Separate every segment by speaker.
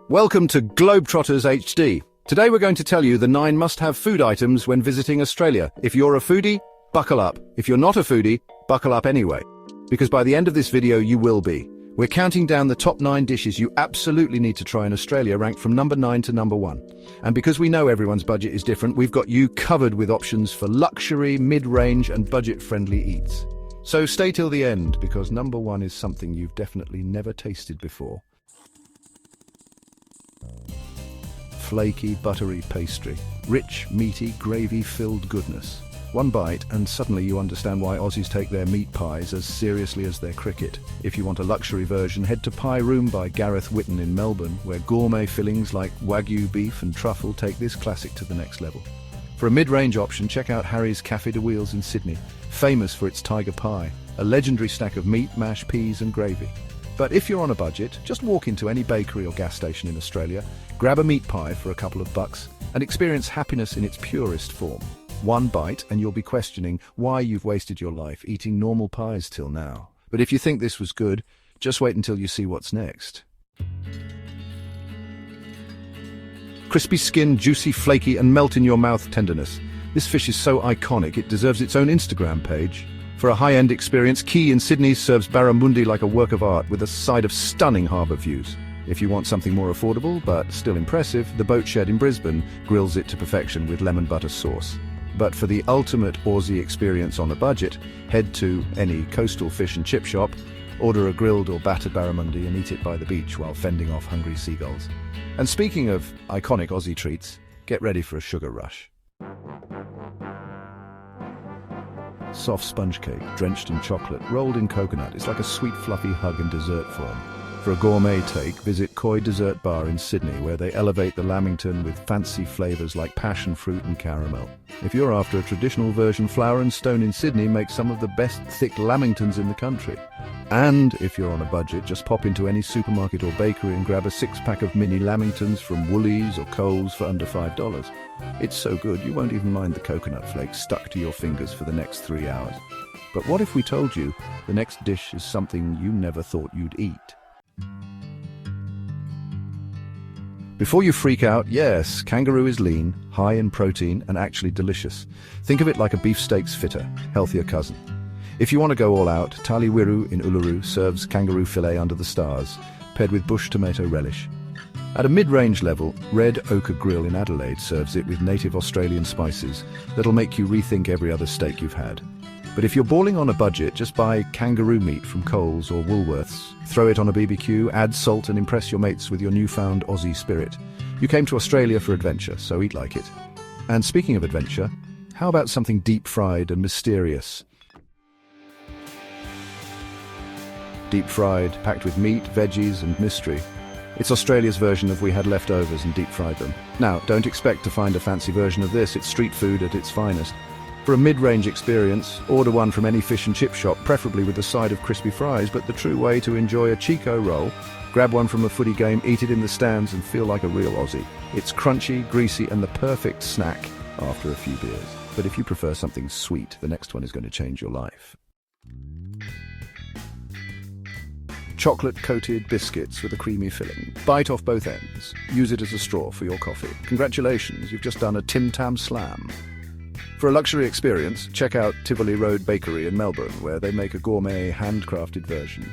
Speaker 1: Welcome to Globetrotters HD. Today we're going to tell you the 9 must-have food items when visiting Australia. If you're a foodie, buckle up. If you're not a foodie, buckle up anyway. Because by the end of this video you will be. We're counting down the top 9 dishes you absolutely need to try in Australia, ranked from number 9 to number 1. And because we know everyone's budget is different, we've got you covered with options for luxury, mid-range and budget-friendly eats. So stay till the end, because number 1 is something you've definitely never tasted before. Flaky, buttery pastry. Rich, meaty, gravy-filled goodness. One bite and suddenly you understand why Aussies take their meat pies as seriously as their cricket. If you want a luxury version, head to Pie Room by Gareth Whitten in Melbourne, where gourmet fillings like Wagyu beef and truffle take this classic to the next level. For a mid-range option, check out Harry's Café de Wheels in Sydney, famous for its tiger pie, a legendary stack of meat, mash, peas and gravy. But if you're on a budget, just walk into any bakery or gas station in Australia, grab a meat pie for a couple of bucks, and experience happiness in its purest form. One bite and you'll be questioning why you've wasted your life eating normal pies till now. But if you think this was good, just wait until you see what's next. Crispy skin, juicy, flaky, and melt-in-your-mouth tenderness. This fish is so iconic it deserves its own Instagram page. For a high-end experience, Quay in Sydney serves barramundi like a work of art with a side of stunning harbour views. If you want something more affordable but still impressive, the Boat Shed in Brisbane grills it to perfection with lemon butter sauce. But for the ultimate Aussie experience on a budget, head to any coastal fish and chip shop, order a grilled or battered barramundi and eat it by the beach while fending off hungry seagulls. And speaking of iconic Aussie treats, get ready for a sugar rush. Soft sponge cake, drenched in chocolate, rolled in coconut. It's like a sweet, fluffy hug in dessert form. For a gourmet take, visit Koi Dessert Bar in Sydney, where they elevate the lamington with fancy flavours like passion fruit and caramel. If you're after a traditional version, Flower and Stone in Sydney makes some of the best thick lamingtons in the country. And if you're on a budget, just pop into any supermarket or bakery and grab a 6-pack of mini lamingtons from Woolies or Coles for under $5. It's so good you won't even mind the coconut flakes stuck to your fingers for the next 3 hours. But what if we told you the next dish is something you never thought you'd eat? Before you freak out, yes, kangaroo is lean, high in protein and actually delicious. Think of it like a beefsteak's fitter, healthier cousin. If you want to go all out, Taliwiru in Uluru serves kangaroo fillet under the stars, paired with bush tomato relish. At a mid-range level, Red Ochre Grill in Adelaide serves it with native Australian spices that'll make you rethink every other steak you've had. But if you're balling on a budget, just buy kangaroo meat from Coles or Woolworths, throw it on a BBQ, add salt and impress your mates with your newfound Aussie spirit. You came to Australia for adventure, so eat like it. And speaking of adventure, how about something deep-fried and mysterious? Deep-fried, packed with meat, veggies and mystery. It's Australia's version of We Had Leftovers and deep-fried them. Now, don't expect to find a fancy version of this, it's street food at its finest. For a mid-range experience, order one from any fish and chip shop, preferably with a side of crispy fries, but the true way to enjoy a Chico roll, grab one from a footy game, eat it in the stands and feel like a real Aussie. It's crunchy, greasy and the perfect snack after a few beers. But if you prefer something sweet, the next one is going to change your life. Chocolate-coated biscuits with a creamy filling. Bite off both ends. Use it as a straw for your coffee. Congratulations, you've just done a Tim Tam Slam. For a luxury experience, check out Tivoli Road Bakery in Melbourne, where they make a gourmet, handcrafted version.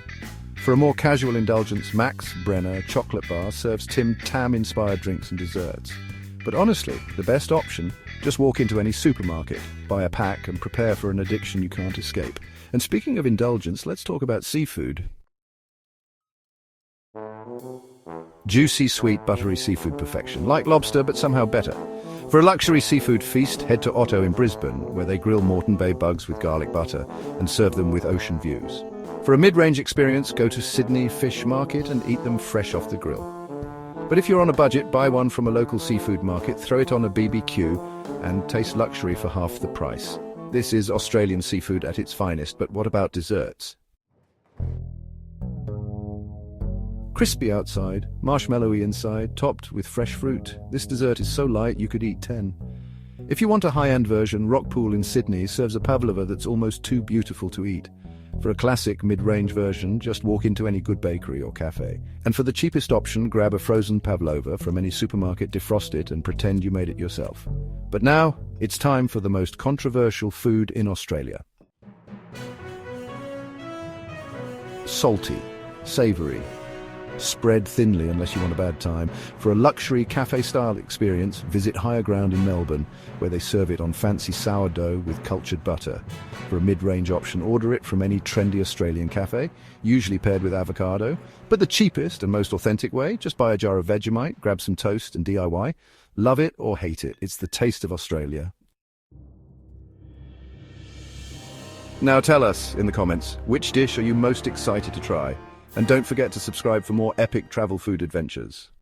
Speaker 1: For a more casual indulgence, Max Brenner Chocolate Bar serves Tim Tam-inspired drinks and desserts. But honestly, the best option, just walk into any supermarket, buy a pack and prepare for an addiction you can't escape. And speaking of indulgence, let's talk about seafood. Juicy, sweet, buttery seafood perfection, like lobster but somehow better. For a luxury seafood feast, head to Otto in Brisbane, where they grill Moreton Bay Bugs with garlic butter and serve them with ocean views. For a mid-range experience, go to Sydney Fish Market and eat them fresh off the grill. But if you're on a budget, buy one from a local seafood market, throw it on a BBQ and taste luxury for half the price. This is Australian seafood at its finest, but what about desserts? Crispy outside, marshmallowy inside, topped with fresh fruit. This dessert is so light you could eat 10. If you want a high-end version, Rockpool in Sydney serves a pavlova that's almost too beautiful to eat. For a classic mid-range version, just walk into any good bakery or cafe. And for the cheapest option, grab a frozen pavlova from any supermarket, defrost it, and pretend you made it yourself. But now, it's time for the most controversial food in Australia. Salty, savoury, spread thinly unless you want a bad time. For a luxury cafe-style experience, visit Higher Ground in Melbourne, where they serve it on fancy sourdough with cultured butter. For a mid-range option, order it from any trendy Australian cafe, usually paired with avocado. But the cheapest and most authentic way, just buy a jar of Vegemite, grab some toast and DIY. Love it or hate it, it's the taste of Australia. Now tell us in the comments, which dish are you most excited to try? And don't forget to subscribe for more epic travel food adventures.